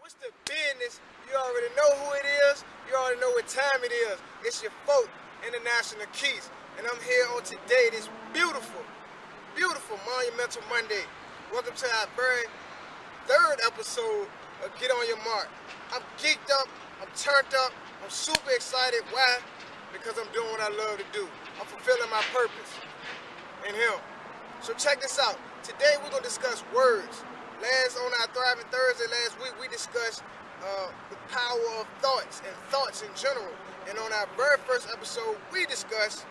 What's the business? You already know who it is. You already know what time it is. It's your folk, International Keys. And I'm here on today, this beautiful, beautiful Monumental Monday. Welcome to our very third episode of Get On Your Mark. I'm geeked up. I'm turned up. I'm super excited. Why? Because I'm doing what I love to do. I'm fulfilling my purpose in Him. So check this out. Today we're going to discuss words. On our Thriving Thursday last week, we discussed the power of thoughts and thoughts in general. And on our very first episode, we discussed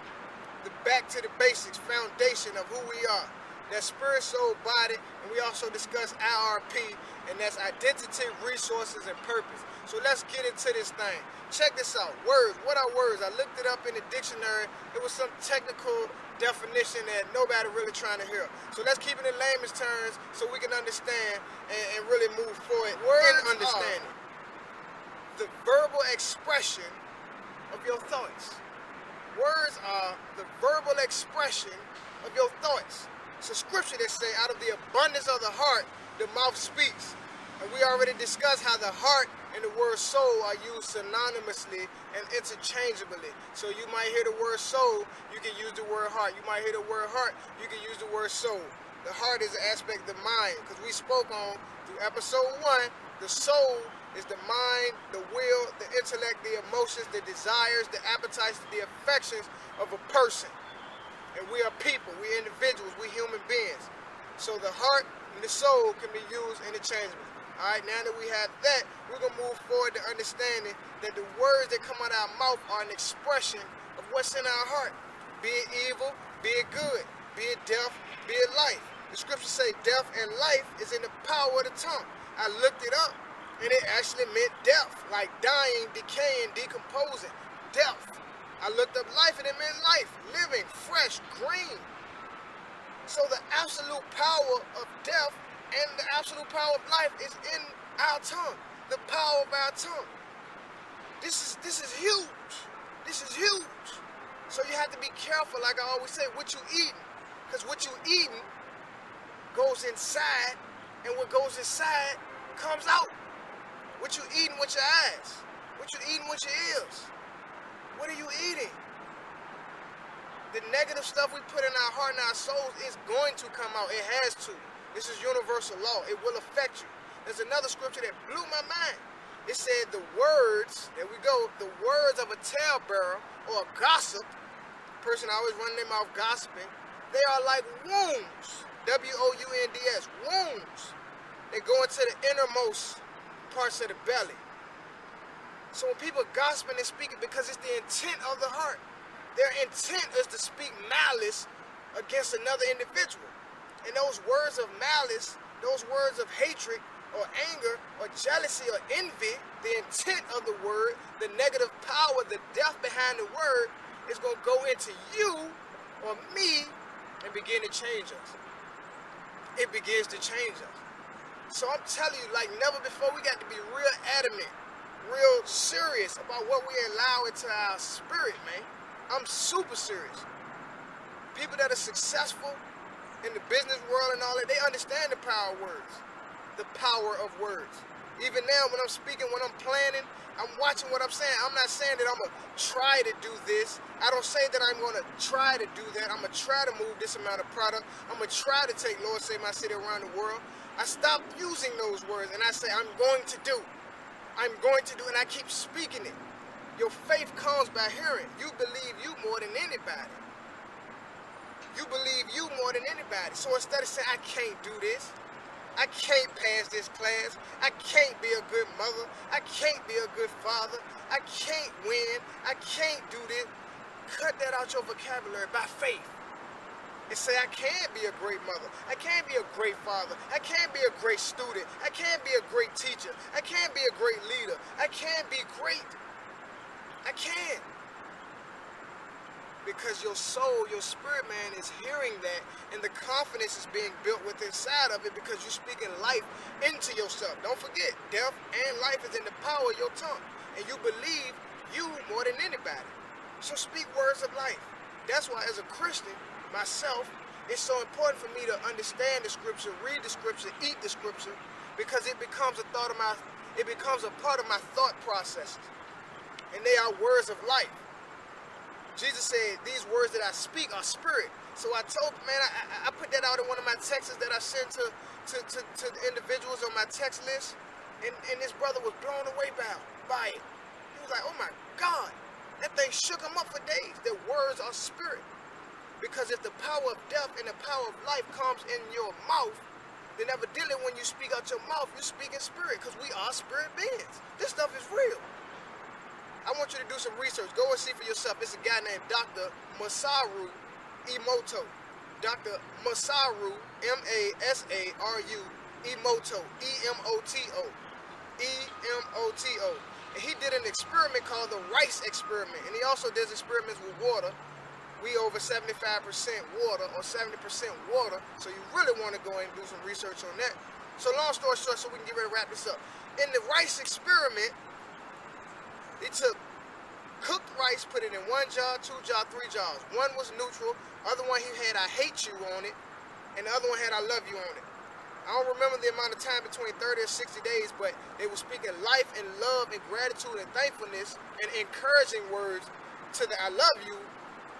the back to the basics, foundation of who we are. That's spirit, soul, body, and we also discussed IRP, and that's identity, resources, and purpose. So let's get into this thing. Check this out. Words. What are words? I looked it up in the dictionary. It was some technical definition that nobody really trying to hear. So let's keep it in layman's terms so we can understand and really move forward in understanding. The verbal expression of your thoughts. Words are the verbal expression of your thoughts. It's a scripture that say, out of the abundance of the heart, the mouth speaks. And we already discussed how the heart and the word soul are used synonymously and interchangeably. So you might hear the word soul, you can use the word heart. You might hear the word heart, you can use the word soul. The heart is an aspect of the mind, because we spoke on through episode 1, the soul is the mind, the will, the intellect, the emotions, the desires, the appetites, the affections of a person. And we are people, we individuals, we human beings. So the heart and the soul can be used interchangeably. Alright, now that we have that, we're going to move forward to understanding that the words that come out of our mouth are an expression of what's in our heart. Be it evil, be it good, be it death, be it life. The scriptures say death and life is in the power of the tongue. I looked it up, and it actually meant death, like dying, decaying, decomposing. Death. I looked up life, and it meant life, living, fresh, green. So the absolute power of death and the absolute power of life is in our tongue. The power of our tongue. This is huge. This is huge. So you have to be careful, like I always say, what you eating. Because what you eating goes inside, and what goes inside comes out. What you eating with your eyes. What you eating with your ears. What are you eating? The negative stuff we put in our heart and our souls is going to come out. It has to. This is universal law. It will affect you. There's another scripture that blew my mind. It said the words, there we go, the words of a talebearer or a gossip, person always running their mouth gossiping, they are like wounds. W-O-U-N-D-S, wounds. They go into the innermost parts of the belly. So when people gossiping and speaking, because it's the intent of the heart. Their intent is to speak malice against another individual. And those words of malice, those words of hatred or anger or jealousy or envy, the intent of the word, the negative power, the death behind the word is going to go into you or me and begin to change us. It begins to change us. So I'm telling you, like never before, we got to be real adamant, real serious about what we allow into our spirit, man. I'm super serious. People that are successful in the business world and all that, they understand the power of words. The power of words. Even now when I'm speaking, when I'm planning, I'm watching what I'm saying. I'm not saying that I'm going to try to do this. I don't say that I'm going to try to do that. I'm going to try to move this amount of product. I'm going to try to take Lord Save My City around the world. I stop using those words and I say I'm going to do. I'm going to do, and I keep speaking it. Your faith comes by hearing. You believe you more than anybody. You believe you more than anybody. So instead of saying, I can't do this, I can't pass this class, I can't be a good mother, I can't be a good father, I can't win, I can't do this, cut that out your vocabulary by faith. And say, I can be a great mother. I can be a great father. I can be a great student. I can be a great teacher. I can be a great leader. I can be great. I can. Because your soul, your spirit man is hearing that, and the confidence is being built within inside of it because you're speaking life into yourself. Don't forget, death and life is in the power of your tongue. And you believe you more than anybody. So speak words of life. That's why as a Christian, myself, it's so important for me to understand the scripture, read the scripture, eat the scripture, because it becomes a It becomes a part of my thought processes. And they are words of life. Jesus said, these words that I speak are spirit. So I told, man, I put that out in one of my texts that I sent to the individuals on my text list. And this brother was blown away by it. He was like, oh my God. That thing shook him up for days. That words are spirit. Because if the power of death and the power of life comes in your mouth, then evidently when you speak out your mouth, you speak in spirit, because we are spirit beings. This stuff is real. I want you to do some research. Go and see for yourself. It's a guy named Dr. Masaru Emoto. Dr. Masaru, M-A-S-A-R-U, Emoto, E-M-O-T-O. E-M-O-T-O. And he did an experiment called the rice experiment. And he also does experiments with water. We over 75% water or 70% water. So you really want to go and do some research on that. So long story short, so we can get ready to wrap this up. In the rice experiment, he took cooked rice, put it in 1 jar, 2 jar, 3 jars. One was neutral. Other one he had I hate you on it. And the other one had I love you on it. I don't remember the amount of time between 30 or 60 days, but they were speaking life and love and gratitude and thankfulness and encouraging words to the I love you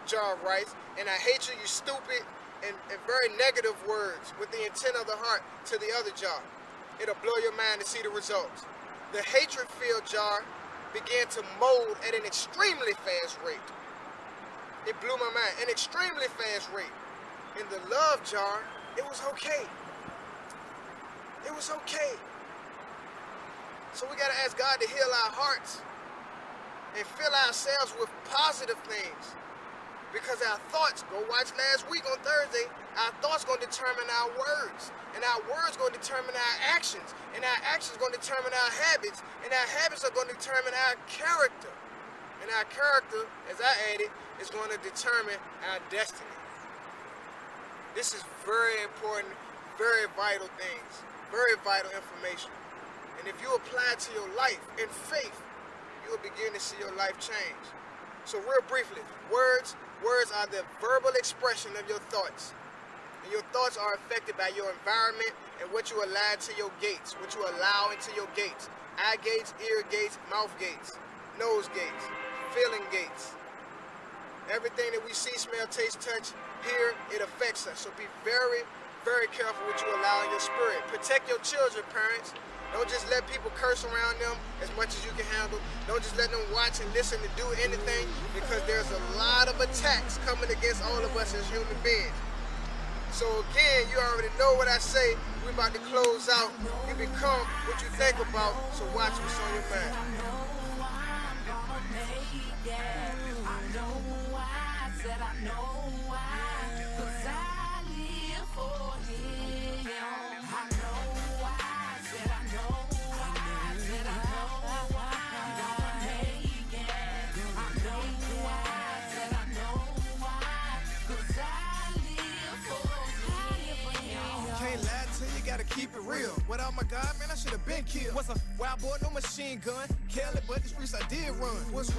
jar of rice, and I hate you, you stupid, and very negative words with the intent of the heart to the other jar. It'll blow your mind to see the results. The hatred-filled jar began to mold at an extremely fast rate. It blew my mind, an extremely fast rate. In the love jar, it was okay. It was okay. So we gotta ask God to heal our hearts and fill ourselves with positive things. Because our thoughts, go watch last week on Thursday, our thoughts going to determine our words. And our words going to determine our actions. And our actions going to determine our habits. And our habits are going to determine our character. And our character, as I added, is going to determine our destiny. This is very important, very vital things. Very vital information. And if you apply it to your life in faith, you will begin to see your life change. So real briefly, words are the verbal expression of your thoughts. And your thoughts are affected by your environment and what you allow to your gates, what you allow into your gates. Eye gates, ear gates, mouth gates, nose gates, feeling gates. Everything that we see, smell, taste, touch, hear, it affects us. So be very, very careful what you allow in your spirit. Protect your children, parents. Don't just let people curse around them as much as you can handle. Don't just let them watch and listen to do anything, because there's a lot of attacks coming against all of us as human beings. So again, you already know what I say. We're about to close out. You become what you think about, so watch what's on your mind. Keep it real. Without my God, man, I should have been killed. What's a wild boy, no machine gun? Kill it, but the streets I did run. What's